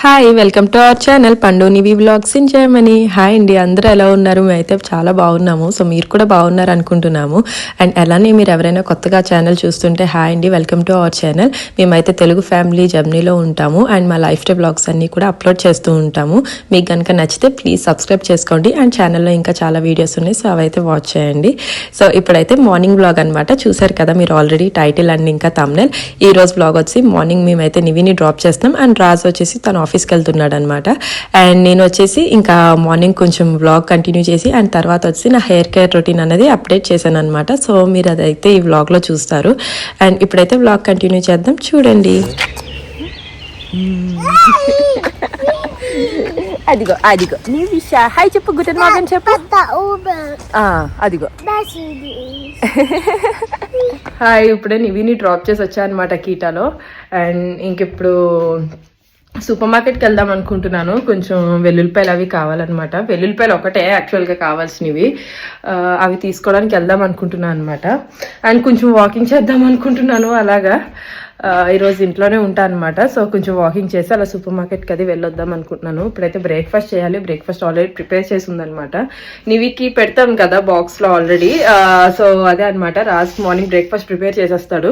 Hi welcome to our channel పండు నివి vlogs in Germany. Hi అండి, అందరూ ఎలా ఉన్నారు? మేమైతే చాలా బాగున్నాము. సో మీరు కూడా బాగున్నారు అనుకుంటున్నాము. అండ్ అలానే మీరు ఎవరైనా కొత్తగా ఛానల్ చూస్తుంటే హాయ్ అండి, వెల్కమ్ టు అవర్ ఛానల్. మేమైతే తెలుగు ఫ్యామిలీ జర్మనీలో ఉంటాము అండ్ మా లైఫ్ స్టైల్ వ్లాగ్స్ అన్నీ కూడా అప్లోడ్ చేస్తూ ఉంటాము. మీకు కనుక నచ్చితే ప్లీజ్ సబ్స్క్రైబ్ చేసుకోండి. అండ్ ఛానల్లో ఇంకా చాలా వీడియోస్ ఉన్నాయి, సో అవైతే వాచ్ చేయండి. సో ఇప్పుడైతే మార్నింగ్ వ్లాగ్ అనమాట. చూసారు కదా మీరు ఆల్రెడీ టైటిల్ అండ్ ఇంకా థంబ్నెయిల్. ఈ రోజు వ్లాగ్ వచ్చి మార్నింగ్ మేమైతే నివిని డ్రాప్ చేస్తాం అండ్ రాజు వచ్చేసి తన ఆఫీస్కి వెళ్తున్నాడు అనమాట. అండ్ నేను వచ్చేసి ఇంకా మార్నింగ్ కొంచెం వ్లాగ్ కంటిన్యూ చేసి అండ్ తర్వాత వచ్చి నా హెయిర్ కేర్ రొటీన్ అనేది అప్డేట్ చేశాను అనమాట. సో మీరు అదైతే ఈ వ్లాగ్లో చూస్తారు. అండ్ ఇప్పుడైతే వ్లాగ్ కంటిన్యూ చేద్దాం, చూడండి. అదిగో అదిగో నీ విషా హాయ్ చెప్పు, గుడ్ మార్నింగ్ చెప్పు. అదిగో హాయ్. ఇప్పుడే నివిని డ్రాప్ చేసి వచ్చా అనమాట కీటాలో. అండ్ ఇంకిప్పుడు సూపర్ మార్కెట్కి వెళ్దాం అనుకుంటున్నాను. కొంచెం వెల్లుల్లిపాయలు అవి కావాలన్నమాట. వెల్లుల్లిపాయలు ఒకటే యాక్చువల్గా కావాల్సినవి, అవి తీసుకోవడానికి వెళ్దాం అనుకుంటున్నాను అనమాట. అండ్ కొంచెం వాకింగ్ చేద్దాం అనుకుంటున్నాను. అలాగా ఈరోజు ఇంట్లోనే ఉంటాను అనమాట. సో కొంచెం వాకింగ్ చేసి అలా సూపర్ మార్కెట్కి అది వెళ్ళొద్దాం అనుకుంటున్నాను. ఇప్పుడైతే బ్రేక్ఫాస్ట్ చేయాలి. బ్రేక్ఫాస్ట్ ఆల్రెడీ ప్రిపేర్ చేసి ఉందనమాట. నివికి పెడతాం కదా బాక్స్లో ఆల్రెడీ. సో అదే అనమాట, రాజు మార్నింగ్ బ్రేక్ఫాస్ట్ ప్రిపేర్ చేసేస్తాడు.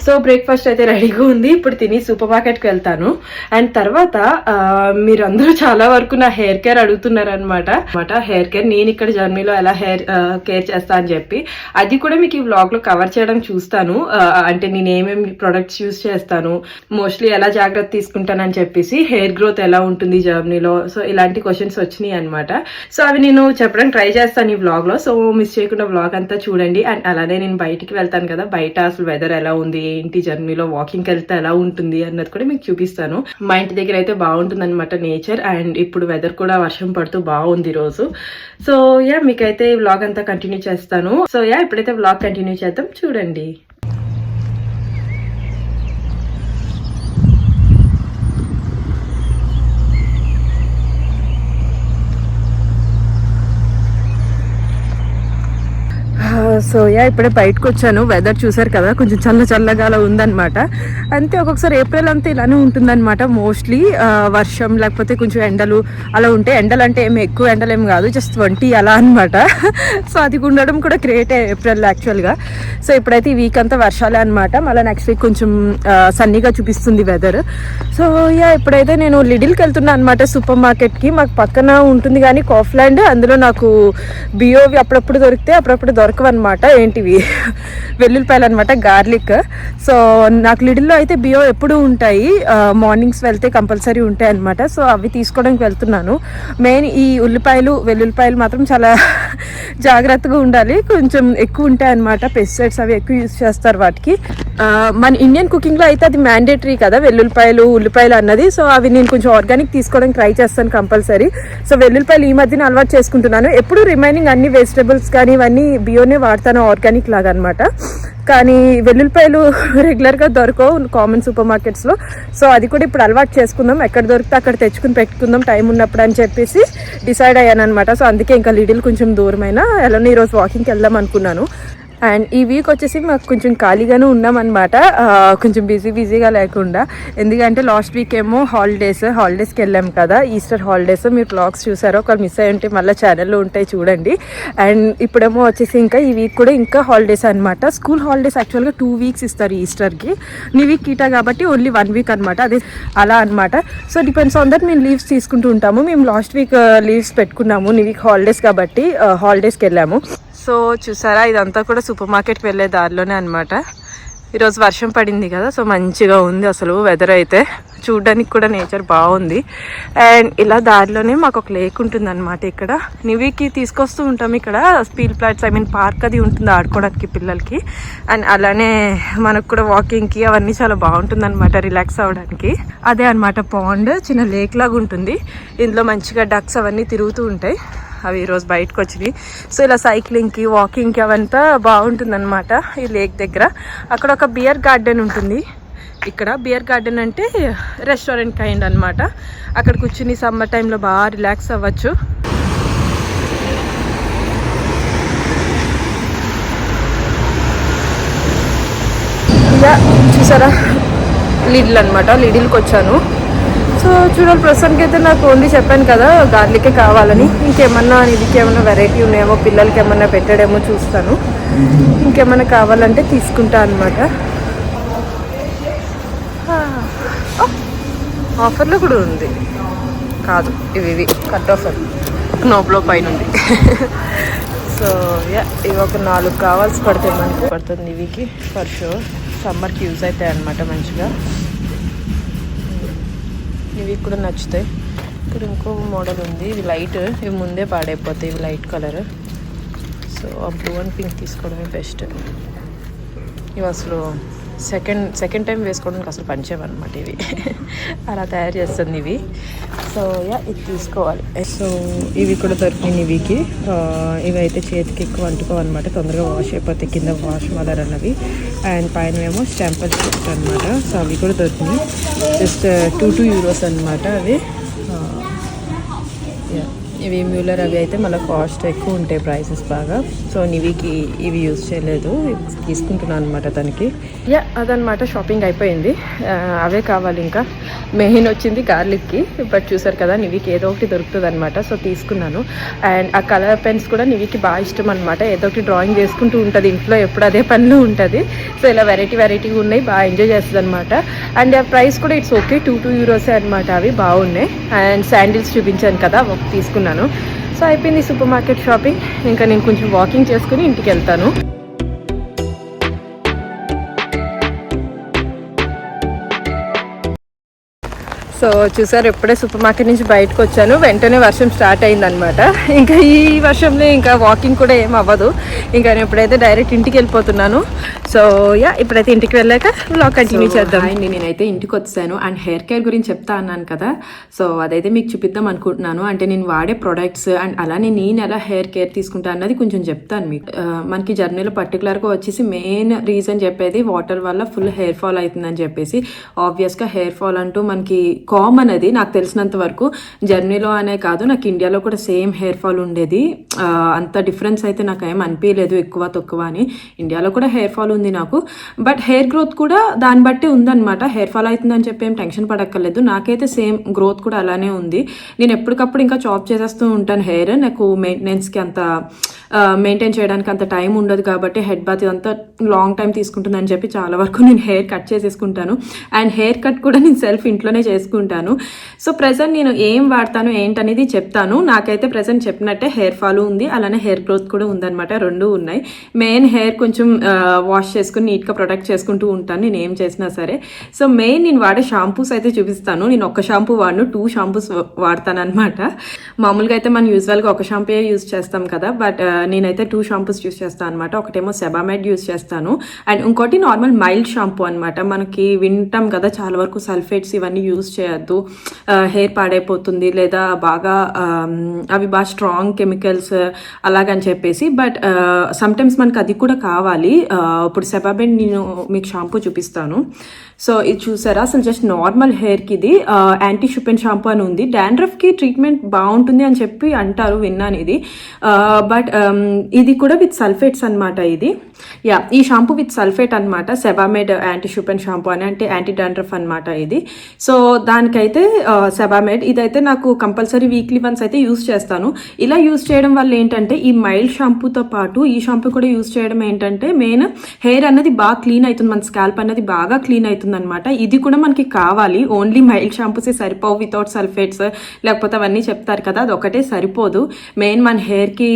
సో బ్రేక్ఫాస్ట్ అయితే రెడీగా ఉంది. ఇప్పుడు తిని సూపర్ మార్కెట్కి వెళ్తాను. అండ్ తర్వాత మీరు అందరూ చాలా వరకు నా హెయిర్ కేర్ అడుగుతున్నారు అనమాట. హెయిర్ కేర్ నేను ఇక్కడ జర్మనీలో ఎలా హెయిర్ కేర్ చేస్తా అని చెప్పి అది కూడా మీకు ఈ వ్లాగ్లో కవర్ చేయడం చూస్తాను. అంటే నేను ఏమేమి ప్రొడక్ట్స్ యూజ్ చేస్తాను, మోస్ట్లీ ఎలా జాగ్రత్త తీసుకుంటానని చెప్పేసి, హెయిర్ గ్రోత్ ఎలా ఉంటుంది జర్మనీలో, సో ఇలాంటి క్వశ్చన్స్ వచ్చినాయి అనమాట. సో అవి నేను చెప్పడానికి ట్రై చేస్తాను ఈ వ్లాగ్ లో. సో మిస్ చేయకుండా వ్లాగ్ అంతా చూడండి. అండ్ అలానే నేను బయటికి వెళ్తాను కదా, బయట అసలు వెదర్ ఎలా ఉంది ఏంటి, జర్మనీలో వాకింగ్కి వెళ్తే ఎలా ఉంటుంది అన్నది కూడా మీకు చూపిస్తాను. మా ఇంటి దగ్గర అయితే బాగుంటుంది అనమాట నేచర్. అండ్ ఇప్పుడు వెదర్ కూడా వర్షం పడుతూ బాగుంది రోజు. సో మీకైతే వ్లాగ్ అంతా కంటిన్యూ చేస్తాను. సో ఇప్పుడైతే వ్లాగ్ కంటిన్యూ చేద్దాం, చూడండి. సో ఇప్పుడే బయటకు వచ్చాను. వెదర్ చూసారు కదా, కొంచెం చల్లగా అలా ఉందన్నమాట. అంతే, ఒక్కొక్కసారి ఏప్రిల్ అంతా ఇలానే ఉంటుందన్నమాట. మోస్ట్లీ వర్షం లేకపోతే కొంచెం ఎండలు అలా ఉంటాయి. ఎండలు అంటే ఏమి ఎక్కువ ఎండలు ఏమి కాదు, జస్ట్ 20 అలా అనమాట. సో అది ఉండడం కూడా గ్రేటే ఏప్రిల్ యాక్చువల్గా. సో ఇప్పుడైతే ఈ వీక్ అంతా వర్షాలే అనమాట. మళ్ళీ నెక్స్ట్ వీక్ కొంచెం సన్నీగా చూపిస్తుంది వెదర్. సో ఇప్పుడైతే నేను లిడిల్కి వెళ్తున్నాను అనమాట, సూపర్ మార్కెట్కి. మాకు పక్కన ఉంటుంది కానీ కాఫ్లాండ్, అందులో నాకు బియోవి అప్పుడప్పుడు దొరికితే అప్పుడప్పుడు దొరకవన్నమాట. ఏంటివి వెల్లుల్లిపాయలు అనమాట, గార్లిక్. సో నాకు లిడిల్లో అయితే బియో ఎప్పుడు ఉంటాయి, మార్నింగ్స్ వెళ్తే కంపల్సరీ ఉంటాయి అనమాట. సో అవి తీసుకోవడానికి వెళ్తున్నాను. మెయిన్ ఈ ఉల్లిపాయలు వెల్లుల్లిపాయలు మాత్రం చాలా జాగ్రత్తగా ఉండాలి, కొంచెం ఎక్కువ ఉంటాయి అనమాట. పెస్టిసైడ్స్ అవి ఎక్కువ యూజ్ చేస్తారు వాటికి. మన ఇండియన్ కుకింగ్లో అయితే అది మ్యాండేటరీ కదా, వెల్లుల్లిపాయలు ఉల్లిపాయలు అన్నది. సో అవి నేను కొంచెం ఆర్గానిక్ తీసుకోవడానికి ట్రై చేస్తాను కంపల్సరీ. సో వెల్లుల్లిపాయలు ఈ మధ్యన అలవాటు చేసుకుంటున్నాను. ఎప్పుడు రిమైనింగ్ అన్ని వెజిటబుల్స్ కానీ ఇవన్నీ బియోనే వాడతాను ఆర్గానిక్ లాగా అనమాట. కానీ వెల్లుల్లిపాయలు రెగ్యులర్గా దొరకవు కామన్ సూపర్ మార్కెట్స్లో. సో అది కూడా ఇప్పుడు అలవాటు చేసుకుందాం, ఎక్కడ దొరికితే అక్కడ తెచ్చుకుని పెట్టుకుందాం టైం ఉన్నప్పుడు అని చెప్పేసి డిసైడ్ అయ్యాను అనమాట. సో అందుకే ఇంకా లిడిల్ కొంచెం దూరమైనా ఎలానో ఈరోజు వాకింగ్కి వెళ్దాం అనుకున్నాను. అండ్ ఈ వీక్ వచ్చేసి మాకు కొంచెం ఖాళీగానే ఉన్నామన్నమాట, కొంచెం బిజీగా లేకుండా. ఎందుకంటే లాస్ట్ వీక్ ఏమో హాలిడేస్కి వెళ్ళాం కదా, ఈస్టర్ హాలిడేస్. మీరు వ్లాగ్స్ చూసారో, ఒకవేళ మిస్ అయ్యి ఉంటే మళ్ళీ ఛానల్లో ఉంటాయి చూడండి. అండ్ ఇప్పుడేమో వచ్చేసి ఇంకా ఈ వీక్ కూడా ఇంకా హాలిడేస్ అనమాట. స్కూల్ హాలిడేస్ యాక్చువల్గా 2 వీక్స్ ఇస్తారు ఈస్టర్కి. నీ వీక్ కీటా కాబట్టి ఓన్లీ 1 వీక్ అనమాట, అదే అలా అనమాట. సో డిపెండ్స్ ఆన్ దట్ మేము లీవ్స్ తీసుకుంటూ ఉంటాము. మేము లాస్ట్ వీక్ లీవ్స్ పెట్టుకున్నాము, నీ వీక్ హాలిడేస్ కాబట్టి హాలిడేస్కి వెళ్ళాము. సో చూసారా, ఇదంతా కూడా సూపర్ మార్కెట్కి వెళ్ళే దారిలోనే అనమాట. ఈరోజు వర్షం పడింది కదా, సో మంచిగా ఉంది అసలు వెదర్ అయితే. చూడడానికి కూడా నేచర్ బాగుంది. అండ్ ఇలా దారిలోనే మాకు ఒక లేక్ ఉంటుంది అనమాట. ఇక్కడ నివికి తీసుకొస్తూ ఉంటాం. ఇక్కడ స్పీల్ ప్లాట్స్ పార్క్ అది ఉంటుంది ఆడుకోవడానికి పిల్లలకి. అండ్ అలానే మనకు కూడా వాకింగ్కి అవన్నీ చాలా బాగుంటుంది అనమాట, రిలాక్స్ అవ్వడానికి. అదే అనమాట పాండ్, చిన్న లేక్ లాగా ఉంటుంది. ఇందులో మంచిగా డక్స్ అవన్నీ తిరుగుతూ ఉంటాయి. అవి ఈరోజు బయటకు వచ్చినాయి. సో ఇలా సైక్లింగ్కి వాకింగ్కి అవంతా బాగుంటుంది అనమాట ఈ లేక్ దగ్గర. అక్కడ ఒక బియర్ గార్డెన్ ఉంటుంది. ఇక్కడ బియర్ గార్డెన్ అంటే రెస్టారెంట్ కైండ్ అనమాట. అక్కడ కూర్చుని సమ్మర్ టైంలో బాగా రిలాక్స్ అవ్వచ్చు. ఇలా చూసారా లిడిల్ అనమాట, లిడిల్కి వచ్చాను. సో చూడాలి. ప్రస్తుతానికి అయితే నాకు ఓన్లీ చెప్పాను కదా గార్లికే కావాలని. ఇంకేమన్నా నిధికి ఏమన్నా వెరైటీ ఉన్నాయేమో, పిల్లలకి ఏమన్నా పెట్టడేమో చూస్తాను. ఇంకేమన్నా కావాలంటే తీసుకుంటా అనమాట. ఆఫర్లో కూడా ఉంది కాదు, ఇవి కట్ ఆఫర్ నోబ్లో పైన ఉంది. సో యా, ఇవి ఒక 4 కావాల్సి పడతాయి మనకు పడుతుంది ఇవికి ఫర్ షూర్. సమ్మర్కి యూజ్ అవుతాయి అనమాట మంచిగా. ఇవి కూడా నచ్చుతాయి. ఇక్కడ ఇంకో మోడల్ ఉంది, ఇవి లైట్, ఇవి ముందే పాడైపోతాయి, ఇవి లైట్ కలర్. సో ఆ బ్లూ అండ్ పింక్ తీసుకోవడమే బెస్ట్. ఇవి అసలు సెకండ్ టైం వేసుకోవడానికి అసలు పనిచేయమన్నమాట ఇవి. అలా తయారు చేస్తుంది ఇవి. సో యా, ఇది తీసుకోవాలి. సో ఇవి కూడా దొరికినాయి ఇవికి. ఇవి అయితే చేతికి ఎక్కువ అంటుకోవన్నమాట, తొందరగా వాష్ అయిపోతాయి. కింద వాష్ మలర్ అన్నవి అండ్ పైన ఏమో స్టాంపల్ షీట్ అనమాట. సో అవి కూడా దొరికినాయి. జస్ట్ 2 euros అనమాట అవి. ఇవి మ్యూలర్ అవి అయితే మళ్ళీ కాస్ట్ ఎక్కువ ఉంటాయి, ప్రైసెస్ బాగా. సో నివికి ఇవి యూజ్ చేయలేదు, తీసుకుంటున్నాను అనమాట తనకి. యా, అదనమాట షాపింగ్ అయిపోయింది. అవే కావాలి. ఇంకా మెయిన్ వచ్చింది గార్లిక్కి, బట్ చూసారు కదా నివికి ఏదో ఒకటి దొరుకుతుంది అనమాట. సో తీసుకున్నాను. అండ్ ఆ కలర్ పెన్స్ కూడా నివికి బాగా ఇష్టం అనమాట. ఏదో ఒకటి డ్రాయింగ్ చేసుకుంటూ ఉంటుంది ఇంట్లో, ఎప్పుడు అదే పనిలో ఉంటుంది. సో ఇలా వెరైటీగా ఉన్నాయి, బాగా ఎంజాయ్ చేస్తుంది అనమాట. అండ్ ఆ ప్రైస్ కూడా ఇట్స్ ఓకే, 2 euros అనమాట. అవి బాగున్నాయి. అండ్ శాండిల్స్ చూపించాను కదా, ఒక తీసుకున్నాను. సో అయిపోయింది సూపర్ మార్కెట్ షాపింగ్. ఇంకా నేను కొంచెం వాకింగ్ చేసుకుని ఇంటికి వెళ్తాను. సో చూసారు, ఎప్పుడే సూపర్ మార్కెట్ నుంచి బయటకు వచ్చాను, వెంటనే వర్షం స్టార్ట్ అయిందనమాట. ఇంకా ఈ వర్షంలో ఇంకా వాకింగ్ కూడా ఏం అవ్వదు. ఇంకా నేను ఎప్పుడైతే డైరెక్ట్ ఇంటికి వెళ్ళిపోతున్నాను. సో యా, ఇప్పుడైతే ఇంటికి వెళ్ళాక వ్లాగ్ కంటిన్యూ చేద్దాం. అండ్ నేనైతే ఇంటికి వచ్చాను. అండ్ హెయిర్ కేర్ గురించి చెప్తా అన్నాను కదా, సో అదైతే మీకు చూపిద్దాం అనుకుంటున్నాను. అంటే నేను వాడే ప్రొడక్ట్స్ అండ్ అలానే నేను ఎలా హెయిర్ కేర్ తీసుకుంటా అన్నది కొంచెం చెప్తాను మీకు. మనకి జర్నీలో పర్టికులర్గా వచ్చేసి మెయిన్ రీజన్ చెప్పేది వాటర్ వల్ల ఫుల్ హెయిర్ ఫాల్ అవుతుందని చెప్పేసి. ఆబ్వియస్గా హెయిర్ ఫాల్ అంటూ మనకి కామన్, అది నాకు తెలిసినంత వరకు. జర్నీలో అనే కాదు, నాకు ఇండియాలో కూడా సేమ్ హెయిర్ ఫాల్ ఉండేది. అంత డిఫరెన్స్ అయితే నాకు ఏం అనిపించలేదు ఎక్కువ తక్కువ అని. ఇండియాలో కూడా హెయిర్ ఫాల్ ఉంది నాకు, బట్ హెయిర్ గ్రోత్ కూడా దాన్ని బట్టి ఉందన్నమాట. హెయిర్ ఫాల్ అవుతుందని చెప్పి ఏం టెన్షన్ పడక్కర్లేదు. నాకైతే సేమ్ గ్రోత్ కూడా అలానే ఉంది. నేను ఎప్పటికప్పుడు ఇంకా చాప్ చేసేస్తూ ఉంటాను హెయిర్. నాకు మెయింటెనెన్స్కి అంత మెయింటైన్ చేయడానికి అంత టైం ఉండదు కాబట్టి, హెడ్ బాత్ ఇదంతా లాంగ్ టైం తీసుకుంటుందని చెప్పి చాలా వరకు నేను హెయిర్ కట్ చేసేసుకుంటాను. అండ్ హెయిర్ కట్ కూడా నేను సెల్ఫ్ ఇంట్లోనే చేసుకుంటాను. సో ప్రెజెంట్ నేను ఏం వాడతాను ఏంటనేది చెప్తాను. నాకైతే ప్రెజెంట్ చెప్పినట్టే హెయిర్ ఫాల్ ఉంది, అలానే హెయిర్ గ్రోత్ కూడా ఉందన్నమాట, 2 ఉన్నాయి. మెయిన్ హెయిర్ కొంచెం వాష్ చేసుకుని నీట్గా ప్రొటెక్ట్ చేసుకుంటూ ఉంటాను నేను ఏం చేసినా సరే. సో మెయిన్ నేను వాడే షాంపూస్ అయితే చూపిస్తాను. నేను ఒక షాంపూ వాడను, 2 షాంపూస్ వాడతాను అనమాట. మామూలుగా అయితే మనం యూజువల్గా ఒక షాంపూ యూజ్ చేస్తాం కదా, బట్ నేనైతే 2 షాంపూస్ యూజ్ చేస్తాను అనమాట. ఒకటేమో సెబామెడ్ యూజ్ చేస్తాను అండ్ ఇంకోటి నార్మల్ మైల్డ్ షాంపూ అనమాట. మనకి వింటాం కదా చాలా వరకు సల్ఫేట్స్ ఇవన్నీ యూజ్ చేయొద్దు, హెయిర్ పాడైపోతుంది, లేదా బాగా అవి బాగా స్ట్రాంగ్ కెమికల్స్ అలాగని చెప్పేసి. బట్ సమ్టైమ్స్ మనకు అది కూడా కావాలి. ఇప్పుడు సెబామెడ్ నేను మీకు షాంపూ చూపిస్తాను. సో ఇది చూసారా, అసలు జస్ట్ నార్మల్ హెయిర్కి ఇది యాంటీ షుపెన్ షాంపూ అని ఉంది. డాండ్రఫ్కి ట్రీట్మెంట్ బాగుంటుంది అని చెప్పి అంటారు, విన్నాను ఇది. బట్ ఇది కూడా విత్ సల్ఫేట్స్ అనమాట ఇది. యా, ఈ షాంపూ విత్ సల్ఫేట్ అనమాట. సెబామెడ్ యాంటీ షుపెన్ షాంపూ అని, అంటే యాంటీ డాండ్రఫ్ అనమాట ఇది. సో దానికైతే సెబామెడ్ ఇదైతే నాకు కంపల్సరీ వీక్లీ వన్స్ అయితే యూస్ చేస్తాను. ఇలా యూస్ చేయడం వల్ల ఏంటంటే ఈ మైల్డ్ షాంపూతో పాటు ఈ షాంపూ కూడా యూస్ చేయడం ఏంటంటే మెయిన్ హెయిర్ అనేది బాగా క్లీన్ అవుతుంది, మన స్కాల్ప్ అనేది బాగా క్లీన్ అవుతుంది అనమాట. ఇది కూడా మనకి కావాలి. ఓన్లీ మైల్డ్ షాంపూసే సరిపోవు వితౌట్ సల్ఫేట్స్, లేకపోతే అవన్నీ చెప్తారు కదా, అది ఒకటే సరిపోదు. మెయిన్ మన హెయిర్కి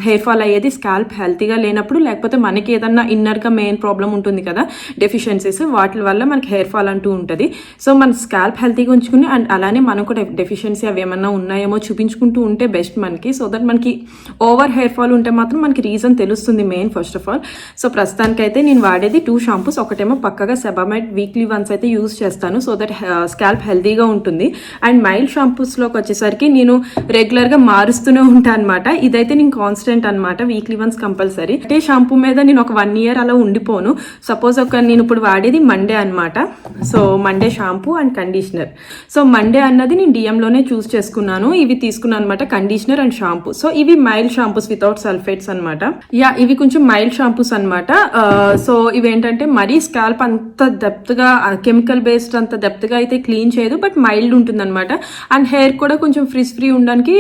హెయిర్ ఫాల్ అయ్యేది స్కాల్ప్ హెల్తీగా లేనప్పుడు, లేకపోతే మనకి ఏదన్నా ఇన్నర్గా మెయిన్ ప్రాబ్లం ఉంటుంది కదా, డెఫిషియన్సీస్, వాటి వల్ల మనకి హెయిర్ ఫాల్ అంటూ ఉంటుంది. సో మన స్కాల్ప్ హెల్తీగా ఉంచుకుని అండ్ అలానే మనం కూడా డెఫిషియన్సీ అవి ఏమన్నా ఉన్నాయేమో చూపించుకుంటూ ఉంటే బెస్ట్ మనకి. సో దట్ మనకి ఓవర్ హెయిర్ ఫాల్ ఉంటే మాత్రం మనకి రీజన్ తెలుస్తుంది main first of all. So ప్రస్తుతానికైతే నేను వాడేది 2 షాంపూస్. ఒకటేమో పక్కగా సెబామెడ్ వీక్లీ వన్స్ అయితే యూజ్ చేస్తాను, సో దట్ స్కాల్ప్ హెల్తీగా ఉంటుంది. అండ్ మైల్డ్ షాంపూస్లోకి వచ్చేసరికి నేను రెగ్యులర్గా మారుస్తూనే ఉంటాను అనమాట. ఇదైతే నేను కాన్స్టెంట్ అనమాట, వీక్లీ వన్స్ కంపల్సరీ. అంటే షాంపూ మీద నేను ఒక 1 year అలా ఉండిపోను. సపోజ్ నేను ఇప్పుడు వాడేది మండే అనమాట. So Monday shampoo and conditioner. Conditioner. So Monday అన్నది నేను డిఎంలోనే చూస్ చేసుకున్నాను. ఇవి తీసుకున్నాను అనమాట, కండిషనర్ అండ్ షాంపూ. సో ఇవి మైల్డ్ షాంపూస్ వితౌట్ సల్ఫేట్స్ అనమాట. ఇవి కొంచెం మైల్డ్ షాంపూస్ అనమాట. సో ఇవేంటంటే మరీ స్కాల్ప్ అంత డెప్త్ గా కెమికల్ బేస్డ్ అంత డెప్త్ గా అయితే క్లీన్ చేయదు, బట్ మైల్డ్ ఉంటుంది అనమాట. అండ్ హెయిర్ కూడా కొంచెం ఫ్రీ ఉండడానికి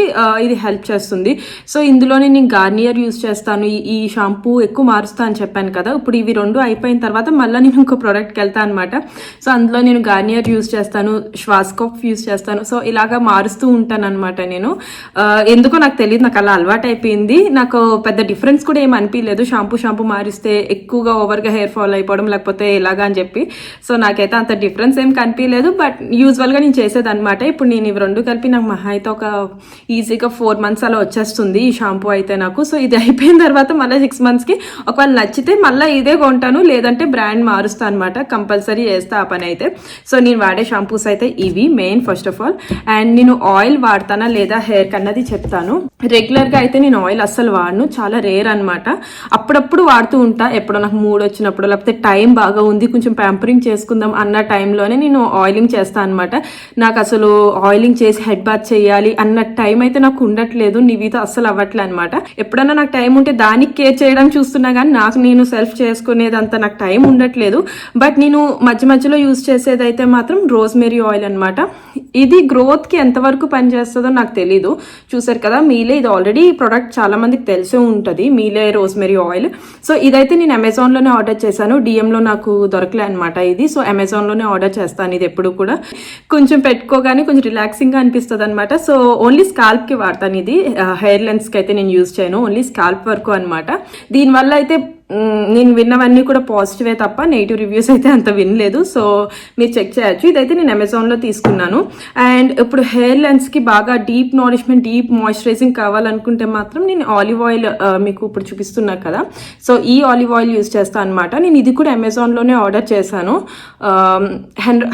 ఇది హెల్ప్ చేస్తుంది. సో ఇందులోనే నేను గార్నియర్ యూస్ చేస్తాను. ఈ షాంపూ ఎక్కువ మారుస్తా అని చెప్పాను కదా. ఇప్పుడు ఇవి రెండు అయిపోయిన తర్వాత మళ్ళీ నేను ఇంకో ప్రోడక్ట్కి వెళ్తాను అనమాట. సో అందులో నేను గార్నియర్ యూస్ చేస్తాను, శ్వాస్కోప్ యూస్ చేస్తాను. సో ఇలాగా మారుస్తూ ఉంటాను అనమాట. నేను ఎందుకో నాకు తెలియదు, నాకు అలా అలవాటు అయిపోయింది. నాకు పెద్ద డిఫరెన్స్ కూడా ఏమి అనిపించలేదు షాంపూ మారిస్తే ఎక్కువగా ఓవర్గా హెయిర్ ఫాల్ అయిపోవడం లేకపోతే ఇలాగా అని చెప్పి. సో నాకైతే అంత డిఫరెన్స్ ఏం కనిపించలేదు, బట్ యూజువల్గా నేను చేసేది అనమాట. ఇప్పుడు నేను ఇవి రెండు కలిపి నాకు మహా అయితే ఒక ఈజీగా 4 months అలా వచ్చేస్తుంది ఈ షాంపూ అయితే నాకు. సో ఇది అయిపోయిన తర్వాత మళ్ళీ 6 monthsకి ఒకవేళ నచ్చితే మళ్ళీ ఇదే కొంటాను, లేదంటే బ్రాండ్ మారుస్తా అనమాట. కంపల్సరీ చేస్తా ఆ పని అయితే. సో నేను వాడే షాంపూస్ అయితే ఇవి main first of all. And నేను ఆయిల్ వాడతానా లేదా హెయిర్ కన్నది చెప్తాను. రెగ్యులర్గా అయితే నేను ఆయిల్ అస్సలు వాడను, చాలా రేర్ అనమాట. అప్పుడప్పుడు వాడుతూ ఉంటా, ఎప్పుడో నాకు మూడ్ వచ్చినప్పుడు లేకపోతే టైం బాగా ఉంది కొంచెం ప్యాంపరింగ్ చేసుకుందాం అన్న టైంలోనే నేను ఆయిలింగ్ చేస్తాను అనమాట. నాకు అసలు ఆయిలింగ్ చేసి హెడ్ బాత్ చేయాలి అన్న టైం అయితే నాకు ఉండట్లేదు, నీవితో అస్సలు అవ్వట్లే అనమాట. ఎప్పుడన్నా నాకు టైం ఉంటే దానికి కేర్ చేయడం చూస్తున్నా కానీ నాకు నేను సెల్ఫ్ చేసుకునేదంత నాకు టైం ఉండట్లేదు. బట్ నేను మధ్యలో యూజ్ చేసేది అయితే మాత్రం రోజ్మెరీ ఆయిల్ అనమాట. ఇది గ్రోత్ కి ఎంతవరకు పనిచేస్తుందో నాకు తెలీదు. చూసారు కదా మీలే, ఇది ఆల్రెడీ ప్రోడక్ట్ చాలా మందికి తెలిసే ఉంటుంది, మీలే రోజ్మెరీ ఆయిల్. సో ఇదైతే నేను అమెజాన్ లోనే ఆర్డర్ చేశాను, DM లో నాకు దొరకలే అనమాట ఇది. సో అమెజాన్ లోనే ఆర్డర్ చేస్తాను ఇది ఎప్పుడు కూడా. కొంచెం పెట్టుకోగానే కొంచెం రిలాక్సింగ్ గా అనిపిస్తుంది అనమాట. సో ఓన్లీ స్కాల్ప్ కి వాడతాను ఇది, హెయిర్ లెన్స్ కి అయితే నేను యూజ్ చేయను, ఓన్లీ స్కాల్ప్ వరకు అనమాట. దీనివల్ల అయితే నేను విన్నవన్నీ కూడా పాజిటివే తప్ప నెగిటివ్ రివ్యూస్ అయితే అంత వినలేదు. సో మీరు చెక్ చేయొచ్చు. ఇదైతే నేను అమెజాన్లో తీసుకున్నాను. అండ్ ఇప్పుడు హెయిర్ లెన్స్కి బాగా డీప్ నారిష్మెంట్, డీప్ మాయిశ్చరైజింగ్ కావాలనుకుంటే మాత్రం నేను ఆలివ్ ఆయిల్ మీకు ఇప్పుడు చూపిస్తున్నా కదా, సో ఈ ఆలివ్ ఆయిల్ యూజ్ చేస్తాను అనమాట. నేను ఇది కూడా అమెజాన్లోనే ఆర్డర్ చేశాను.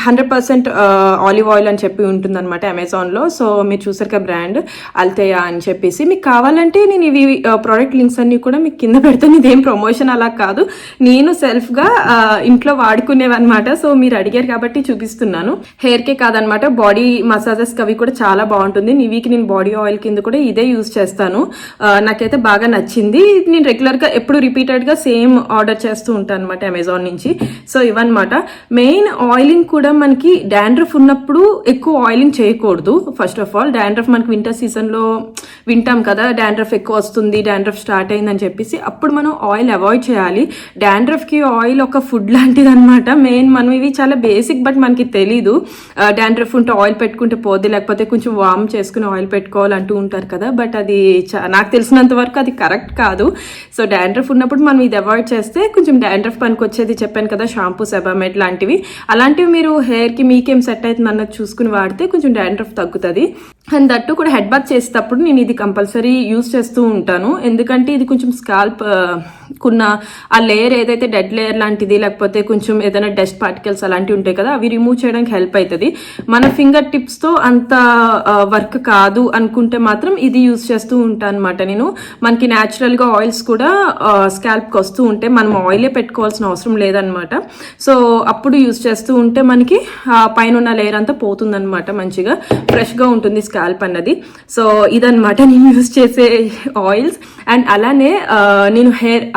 100% ఆలివ్ ఆయిల్ అని చెప్పి ఉంటుందన్నమాట అమెజాన్లో. సో మీరు చూసారు కదా బ్రాండ్ అల్తేయా అని చెప్పేసి. మీకు కావాలంటే నేను ఇవి ప్రోడక్ట్ లింక్స్ అన్ని కూడా మీకు కింద పెడతాను. ఇదేం ప్రమోషన్ అలా కాదు, నేను సెల్ఫ్గా ఇంట్లో వాడుకునేవన్నమాట. సో మీరు అడిగారు కాబట్టి చూపిస్తున్నాను. హెయిర్కే కాదనమాట, బాడీ మసాజెస్కి అవి కూడా చాలా బాగుంటుంది. నివికి నేను బాడీ ఆయిల్ కింద కూడా ఇదే యూజ్ చేస్తాను. నాకైతే బాగా నచ్చింది. నేను రెగ్యులర్గా ఎప్పుడు రిపీటెడ్గా సేమ్ ఆర్డర్ చేస్తూ ఉంటాను అనమాట అమెజాన్ నుంచి. సో ఇవన్నమాట. మెయిన్ ఆయిలింగ్ కూడా మనకి డాండ్రఫ్ ఉన్నప్పుడు ఎక్కువ ఆయిలింగ్ చేయకూడదు. ఫస్ట్ ఆఫ్ ఆల్ డాండ్రఫ్ మనకి వింటర్ సీజన్లో వింటాం కదా, డాండ్రఫ్ ఎక్కువ వస్తుంది, డాండ్రఫ్ స్టార్ట్ అయిందని చెప్పేసి అప్పుడు మనం ఆయిల్ అవాయిడ్ చేయాలి. డాండ్రఫ్కి ఆయిల్ ఒక ఫుడ్ లాంటిది అనమాట. మెయిన్ మనం ఇవి చాలా బేసిక్, బట్ మనకి తెలీదు. డాండ్రఫ్ ఉంటే ఆయిల్ పెట్టుకుంటే పోద్ది, లేకపోతే కొంచెం వార్మ్ చేసుకుని ఆయిల్ పెట్టుకోవాలంటూ ఉంటారు కదా, బట్ అది నాకు తెలిసినంత వరకు అది కరెక్ట్ కాదు. సో డాండ్రఫ్ ఉన్నప్పుడు మనం ఇది అవాయిడ్ చేస్తే కొంచెం డాండ్రఫ్ పనికి వచ్చేది చెప్పాను కదా, షాంపూ, సెబామెడ్ లాంటివి, అలాంటివి మీరు హెయిర్కి మీకేం సెట్ అవుతుంది అన్నది చూసుకుని వాడితే కొంచెం డాండ్రఫ్ తగ్గుతుంది. అండ్ దట్టు కూడా హెడ్ బాత్ చేసేటప్పుడు నేను ఇది కంపల్సరీ యూజ్ చేస్తూ ఉంటాను. ఎందుకంటే ఇది కొంచెం స్కాల్ప్ కున్న ఆ లేయర్ ఏదైతే డెడ్ లేయర్ లాంటిది లేకపోతే కొంచెం ఏదైనా డస్ట్ పార్టికల్స్ అలాంటివి ఉంటాయి కదా, అవి రిమూవ్ చేయడానికి హెల్ప్ అవుతుంది. మన ఫింగర్ టిప్స్తో అంత వర్క్ కాదు అనుకుంటే మాత్రం ఇది యూజ్ చేస్తూ ఉంటాను అనమాట నేను. మనకి న్యాచురల్గా ఆయిల్స్ కూడా స్కాల్ప్కి వస్తూ ఉంటే మనం ఆయిలే పెట్టుకోవాల్సిన అవసరం లేదనమాట. సో అప్పుడు యూజ్ చేస్తూ ఉంటే మనకి పైన ఉన్న లేయర్ అంతా పోతుందన్నమాట, మంచిగా ఫ్రెష్గా ఉంటుంది స్కాల్ప్ అన్నది. సో ఇదన్నమాట నేను యూజ్ చేసే ఆయిల్స్. అండ్ అలానే నేను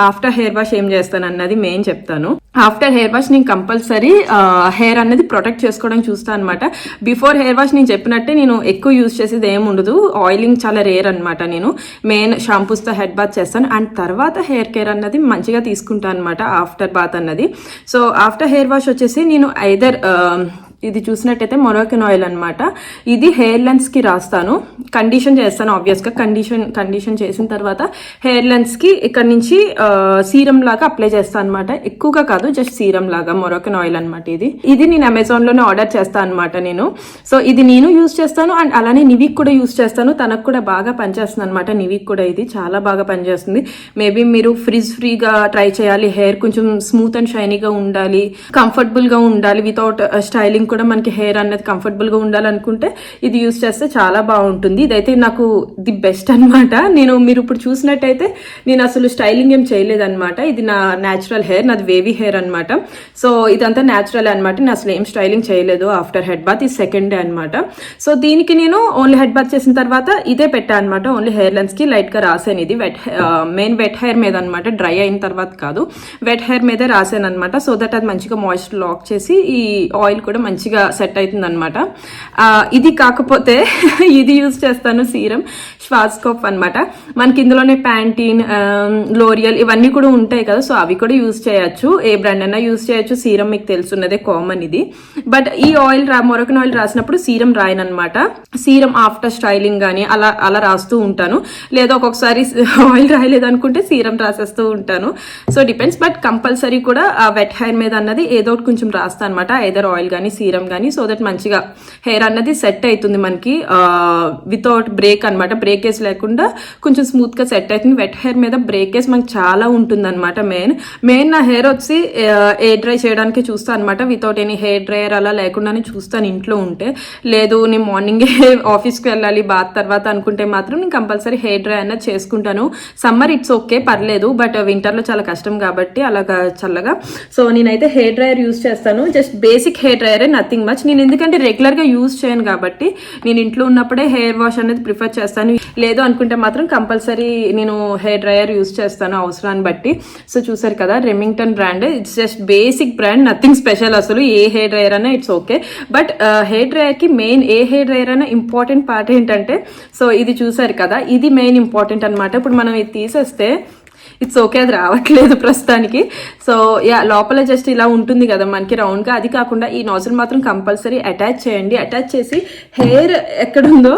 ఆఫ్టర్ హెయిర్ వాష్ ఏం చేస్తాను అన్నది మెయిన్ చెప్తాను. ఆఫ్టర్ హెయిర్ వాష్ నేను కంపల్సరీ హెయిర్ అనేది ప్రొటెక్ట్ చేసుకోవడానికి చూస్తాను అనమాట. బిఫోర్ హెయిర్ వాష్ నేను చెప్పినట్టే నేను ఎక్కువ యూజ్ చేసేది ఏమి ఉండదు, ఆయిలింగ్ చాలా రేర్ అనమాట. నేను మెయిన్ షాంపూస్తో హెడ్ బాత్ చేస్తాను అండ్ తర్వాత హెయిర్ కేర్ అన్నది మంచిగా తీసుకుంటాను అనమాట ఆఫ్టర్ బాత్ అన్నది. సో ఆఫ్టర్ హెయిర్ వాష్ వచ్చేసి నేను ఐదర్ ఇది చూసినట్టయితే మొరాకిన్ ఆయిల్ అనమాట. ఇది హెయిర్ లెన్స్ కి రాస్తాను, కండిషన్ చేస్తాను ఆబ్వియస్ గా. కండిషన్ చేసిన తర్వాత హెయిర్ లెన్స్ కి ఇక్కడ నుంచి సీరం లాగా అప్లై చేస్తాను అనమాట. ఎక్కువగా కాదు, జస్ట్ సీరం లాగా మొరాకిన్ ఆయిల్ అనమాట. ఇది నేను అమెజాన్ లోనే ఆర్డర్ చేస్తాను అనమాట నేను. సో ఇది నేను యూజ్ చేస్తాను అండ్ అలానే నివిక్ కూడా యూజ్ చేస్తాను. తనకు కూడా బాగా పనిచేస్తుంది అనమాట నివిక్ కూడా. ఇది చాలా బాగా పనిచేస్తుంది. మేబీ మీరు ఫ్రీగా ట్రై చేయాలి, హెయిర్ కొంచెం స్మూత్ అండ్ షైనీగా ఉండాలి, కంఫర్టబుల్ గా ఉండాలి, వితౌట్ స్టైలింగ్ కూడా మనకి హెయిర్ అనేది కంఫర్టబుల్గా ఉండాలనుకుంటే ఇది యూస్ చేస్తే చాలా బాగుంటుంది. ఇదైతే నాకు ది బెస్ట్ అనమాట. మీరు ఇప్పుడు చూసినట్టయితే నేను అసలు స్టైలింగ్ ఏం చేయలేదన్నమాట. ఇది నా న్యాచురల్ హెయిర్, నాది వేవీ హెయిర్ అనమాట. సో ఇదంతా న్యాచురల్ అనమాట. నేను అసలు ఏం స్టైలింగ్ చేయలేదు ఆఫ్టర్ హెడ్ బాత్. ఇది సెకండ్ డే అనమాట. సో దీనికి నేను ఓన్లీ హెడ్ బాత్ చేసిన తర్వాత ఇదే పెట్టా అనమాట. ఓన్లీ హెయిర్ లెన్స్ కి లైట్ గా రాసాను. ఇది మెయిన్ వెట్ హెయిర్ మీద అనమాట, డ్రై అయిన తర్వాత కాదు, వెట్ హెయిర్ మీదే రాసాను అనమాట. సో దట్ అది మంచిగా మాయిశ్చర్ లాక్ చేసి ఈ ఆయిల్ కూడా మంచిగా సెట్ అవుతుంది అనమాట. ఇది కాకపోతే ఇది యూజ్ చేస్తాను సీరం ష్వార్జ్కోప్ అనమాట. మనకి ఇందులోనే ప్యాంటీన్, లోరియల్ ఇవన్నీ కూడా ఉంటాయి కదా. సో అవి కూడా యూజ్ చేయొచ్చు, ఏ బ్రాండ్ అయినా యూజ్ చేయొచ్చు. సీరం మీకు తెలుసున్నదే కామన్ ఇది. బట్ ఈ ఆయిల్ మొరకన్ ఆయిల్ రాసినప్పుడు సీరం రాయను అనమాట. సీరం ఆఫ్టర్ స్టైలింగ్ కానీ అలా రాస్తూ ఉంటాను. లేదా ఒక్కొక్కసారి ఆయిల్ రాయలేదు అనుకుంటే సీరం రాసేస్తూ ఉంటాను. So depends. బట్ కంపల్సరీ కూడా ఆ వెట్ హెయిర్ మీద అన్నది ఏదో ఒకటి కొంచెం రాస్తా అనమాట. ఐదర్ ఆయిల్ కానీ సీరం కానీ. సో దట్ మంచిగా హెయిర్ అన్నది సెట్ అవుతుంది మనకి వితౌట్ బ్రేక్ అనమాట. బ్రేకేజ్ లేకుండా కొంచెం స్మూత్ గా సెట్ అవుతుంది. వెట్ హెయిర్ మీద బ్రేకేజ్ మనకి చాలా ఉంటుంది అనమాట. మెయిన్ నా హెయిర్ వచ్చి ఎయిర్ డ్రై చేయడానికి చూస్తాను అనమాట. వితౌట్ ఎనీ హెయిర్ డ్రైయర్ అలా లేకుండానే చూస్తాను ఇంట్లో ఉంటే. లేదు నేను మార్నింగే ఆఫీస్కి వెళ్ళాలి బాత్ తర్వాత అనుకుంటే మాత్రం నేను కంపల్సరీ హెయిర్ డ్రై అన్నది చేసుకుంటాను. సమ్మర్ ఇట్స్ ఓకే, పర్లేదు. బట్ వింటర్లో చాలా కష్టం కాబట్టి అలాగా చల్లగా. సో నేనైతే హెయిర్ డ్రైయర్ యూజ్ చేస్తాను. జస్ట్ బేసిక్ హెయిర్ డ్రైయరే, నథింగ్ మచ్. నేను ఎందుకంటే రెగ్యులర్గా యూజ్ చేయను కాబట్టి నేను ఇంట్లో ఉన్నప్పుడే హెయిర్ వాష్ అనేది ప్రిఫర్ చేస్తాను. లేదు అనుకుంటే మాత్రం కంపల్సరీ నేను హెయిర్ డ్రైయర్ యూజ్ చేస్తాను అవసరాన్ని బట్టి. సో చూసారు కదా, Remington brand. It's just basic brand, nothing special. అసలు ఏ హెయిర్ డ్రైయర్ అయినా it's okay. But hair dryer కి మెయిన్ ఏ హెయిర్ డ్రైయర్ అయినా ఇంపార్టెంట్ పార్ట్ ఏంటంటే, సో ఇది చూసారు కదా, ఇది మెయిన్ ఇంపార్టెంట్ అనమాట. ఇప్పుడు మనం ఇది తీసేస్తే ఇట్స్ ఓకే, అది రావట్లేదు ప్రస్తుతానికి. సో యా, లోపల జస్ట్ ఇలా ఉంటుంది కదా మనకి రౌండ్ గా. అది కాకుండా ఈ నాజిల్ మాత్రం కంపల్సరీ అటాచ్ చేయండి. అటాచ్ చేసి హెయిర్ ఎక్కడుందో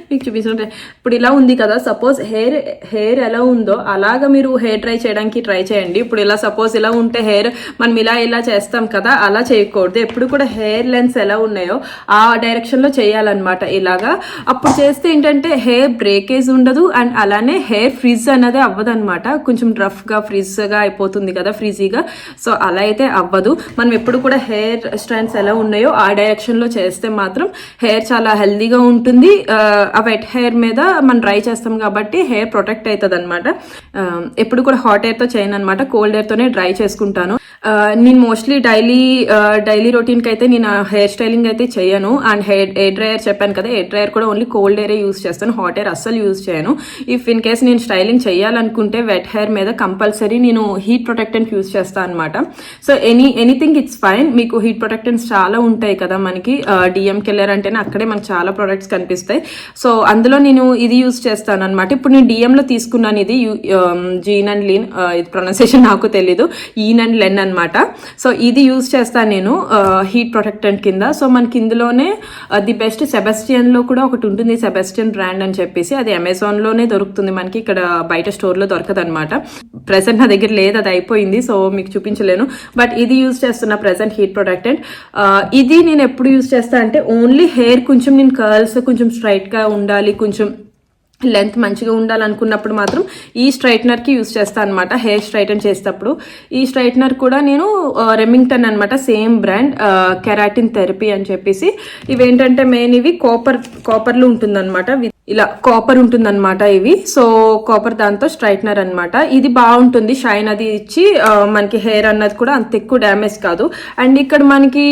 మీకు చూపిస్తుంటే, ఇప్పుడు ఇలా ఉంది కదా, సపోజ్ హెయిర్ ఎలా ఉందో అలాగా మీరు హెయిర్ డ్రై చేయడానికి ట్రై చేయండి. ఇప్పుడు ఇలా సపోజ్ ఇలా ఉంటే హెయిర్ మనం ఇలా చేస్తాం కదా, అలా చేయకూడదు. ఎప్పుడు కూడా హెయిర్ లెన్స్ ఎలా ఉన్నాయో ఆ డైరెక్షన్ లో చేయాలన్నమాట ఇలాగా. అప్పుడు చేస్తే ఏంటంటే హెయిర్ బ్రేకేజ్ ఉండదు అండ్ అలానే హెయిర్ ఫ్రిజ్ అనేది అవ్వదు అనమాట. కొంచెం రఫ్ గా ఫ్రిజ్ గా అయిపోతుంది కదా, ఫ్రిజీగా. సో అలా అయితే అవ్వదు. మనం ఎప్పుడు కూడా హెయిర్ స్ట్రాండ్స్ ఎలా ఉన్నాయో ఆ డైరెక్షన్ లో చేస్తే మాత్రం హెయిర్ చాలా హెల్దీగా ఉంటుంది. ఆ వెట్ హెయిర్ మీద మనం డ్రై చేస్తాం కాబట్టి హెయిర్ ప్రొటెక్ట్ అవుతుంది అనమాట. ఎప్పుడు కూడా హాట్ ఎయిర్ తో చేయను అనమాట, కోల్డ్ ఎయిర్ తోనే డ్రై చేసుకుంటాను. నేను మోస్ట్లీ డైలీ రొటీన్ కి అయితే నేను హెయిర్ స్టైలింగ్ అయితే చేయను. అండ్ హెయిర్ డ్రైయర్ చెప్పాను కదా, హెయిర్ డ్రైయర్ కూడా ఓన్లీ కోల్డ్ ఎయిర్ యూస్ చేస్తాను, హాట్ ఎయిర్ అస్సలు యూజ్ చేయను. ఇఫ్ ఇన్ కేస్ నేను స్టైలింగ్ చేయాలనుకుంటే వెట్ హెయిర్ మీద కంపల్సరీ నేను హీట్ ప్రొటెక్టెంట్ యూజ్ చేస్తాను అనమాట. So anything it's fine. మీకు హీట్ ప్రొటెక్టెంట్స్ చాలా ఉంటాయి కదా మనకి. డిఎంకి వెళ్ళారంటేనే అక్కడే మనకు చాలా ప్రొడక్ట్స్ కనిపిస్తాయి. సో అందులో నేను ఇది యూజ్ చేస్తాను అనమాట. ఇప్పుడు నేను డిఎంలో తీసుకున్నాను ఇది జీన్ అండ్ లీన్, ఇది ప్రొనౌన్సియేషన్ నాకు తెలీదు, ఈన్ అండ్ లెన్ అనమాట. సో ఇది యూజ్ చేస్తాను నేను హీట్ ప్రొటెక్టెంట్ కింద. సో మనకి ఇందులోనే ది బెస్ట్ సెబాస్టియన్ లో కూడా ఒకటి ఉంటుంది, సెబాస్టియన్ బ్రాండ్ అని చెప్పేసి. అది అమెజాన్ లోనే దొరుకుతుంది మనకి, ఇక్కడ బయట స్టోర్ లో దొరకదు అనమాట. ప్రెసెంట్ నా దగ్గర లేదు, అది అయిపోయింది. సో మీకు చూపించలేను. బట్ ఇది యూజ్ చేస్తున్నా ప్రెసెంట్ హీట్ ప్రొటెక్టెంట్. ఇది నేను ఎప్పుడు యూజ్ చేస్తా అంటే ఓన్లీ హెయిర్ కొంచెం నేను కర్ల్స్ కొంచెం స్ట్రైట్ గా ఉండాలి, కొంచెం లెంత్ మంచిగా ఉండాలనుకున్నప్పుడు మాత్రం ఈ స్ట్రైట్నర్ కి యూజ్ చేస్తాను అనమాట. హెయిర్ స్ట్రైటన్ చేసేటప్పుడు ఈ స్ట్రైట్నర్ కూడా నేను రెమింగ్టన్ అనమాట, సేమ్ బ్రాండ్, కెరాటిన్ థెరపీ అని చెప్పేసి. ఇవేంటంటే మెయిన్ ఇవి కాపర్లు ఉంటుందన్నమాట. ఇలా కాపర్ ఉంటుందన్నమాట ఇవి. సో కాపర్ దాంతో స్ట్రైట్నర్ అనమాట. ఇది బాగుంటుంది, షైన్ అది ఇచ్చి మనకి హెయిర్ అన్నది కూడా అంత ఎక్కువ డ్యామేజ్ కాదు. అండ్ ఇక్కడ మనకి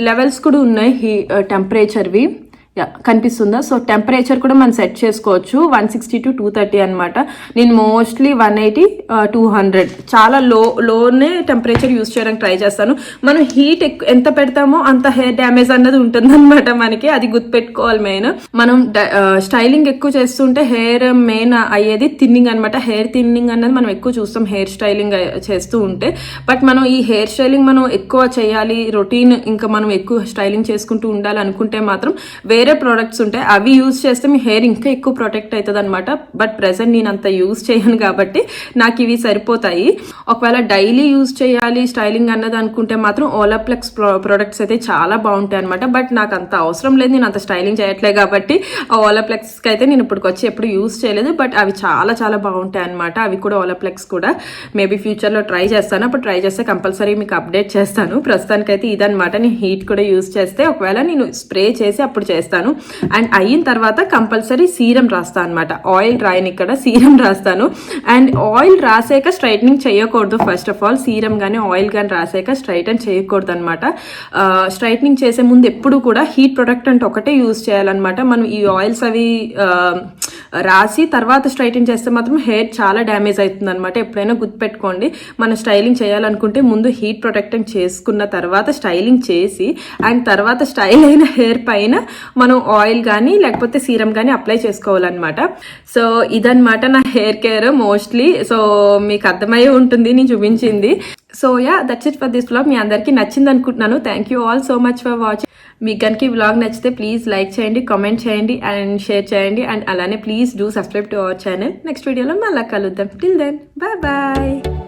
లెవెల్స్ కూడా ఉన్నాయి టెంపరేచర్వి, కనిపిస్తుందా? సో టెంపరేచర్ కూడా మనం సెట్ చేసుకోవచ్చు. 160 to 230 అనమాట. నేను మోస్ట్లీ 180, 200 చాలా లోనే టెంపరేచర్ యూజ్ చేయడానికి ట్రై చేస్తాను. మనం హీట్ ఎంత పెడతామో అంత హెయిర్ డ్యామేజ్ అన్నది ఉంటుంది అనమాట మనకి, అది గుర్తుపెట్టుకోవాలి. మెయిన్ మనం స్టైలింగ్ ఎక్కువ చేస్తుంటే హెయిర్ మెయిన్ అయ్యేది థిన్నింగ్ అనమాట. హెయిర్ థిన్నింగ్ అన్నది మనం ఎక్కువ చూస్తాం హెయిర్ స్టైలింగ్ చేస్తూ ఉంటే. బట్ మనం ఈ హెయిర్ స్టైలింగ్ మనం ఎక్కువ చేయాలి, రొటీన్ ఇంకా మనం ఎక్కువ స్టైలింగ్ చేసుకుంటూ ఉండాలి అనుకుంటే మాత్రం వేరే వేరే ప్రోడక్ట్స్ ఉంటాయి, అవి యూజ్ చేస్తే మీ హెయిర్ ఇంకా ఎక్కువ ప్రొటెక్ట్ అవుతుంది అనమాట. బట్ ప్రెసెంట్ నేను అంత యూజ్ చేయను కాబట్టి నాకు ఇవి సరిపోతాయి. ఒకవేళ డైలీ యూజ్ చేయాలి స్టైలింగ్ అన్నది అనుకుంటే మాత్రం ఓలాప్లెక్స్ ప్రోడక్ట్స్ అయితే చాలా బాగుంటాయి అనమాట. బట్ నాకు అంత అవసరం లేదు, నేను అంత స్టైలింగ్ చేయట్లేదు కాబట్టి ఆ ఓలాప్లెక్స్కి అయితే నేను ఇప్పటికి వచ్చి ఎప్పుడు యూజ్ చేయలేదు. బట్ అవి చాలా చాలా బాగుంటాయి అనమాట. అవి కూడా ఓలాప్లెక్స్ కూడా మేబీ ఫ్యూచర్లో ట్రై చేస్తాను. అప్పుడు ట్రై చేస్తే కంపల్సరీ మీకు అప్డేట్ చేస్తాను. ప్రస్తుతానికైతే ఇదనమాట. నేను హీట్ కూడా యూజ్ చేస్తే ఒకవేళ నేను స్ప్రే చేసి అప్పుడు చేస్తాను. అండ్ అయిన తర్వాత కంపల్సరీ సీరం రాస్తాను అనమాట. ఆయిల్ రాయని ఇక్కడ సీరం రాస్తాను. అండ్ ఆయిల్ రాసాక స్ట్రైట్నింగ్ చేయకూడదు. ఫస్ట్ ఆఫ్ ఆల్ సీరం కానీ ఆయిల్ కానీ రాసాక స్ట్రైటన్ చేయకూడదు అనమాట. స్ట్రైట్నింగ్ చేసే ముందు ఎప్పుడు కూడా హీట్ ప్రొడక్ట్ అంటే ఒకటే యూజ్ చేయాలన్నమాట. మనం ఈ ఆయిల్స్ అవి రాసి తర్వాత స్ట్రైటింగ్ చేస్తే మాత్రం హెయిర్ చాలా డ్యామేజ్ అవుతుంది అనమాట. ఎప్పుడైనా గుర్తుపెట్టుకోండి, మనం స్టైలింగ్ చేయాలనుకుంటే ముందు హీట్ ప్రొటెక్షన్ చేసుకున్న తర్వాత స్టైలింగ్ చేసి అండ్ తర్వాత స్టైల్ అయిన హెయిర్ పైన మనం ఆయిల్ కానీ లేకపోతే సీరం కానీ అప్లై చేసుకోవాలన్నమాట. సో ఇదన్నమాట నా హెయిర్ కేర్ మోస్ట్లీ. సో మీకు అర్థమయ్యే ఉంటుంది నేను చూపించింది. So yeah, that's it for this vlog. మీ అందరికీ నచ్చింది అనుకుంటున్నాను. Thank you all so much for watching. మీకు కనుక ఈ వ్లాగ్ నచ్చితే ప్లీజ్ లైక్ చేయండి, కామెంట్ చేయండి అండ్ షేర్ చేయండి. అండ్ అలానే please do subscribe to our channel. Next వీడియోలో మళ్ళీ కలుద్దాం. Till then bye bye.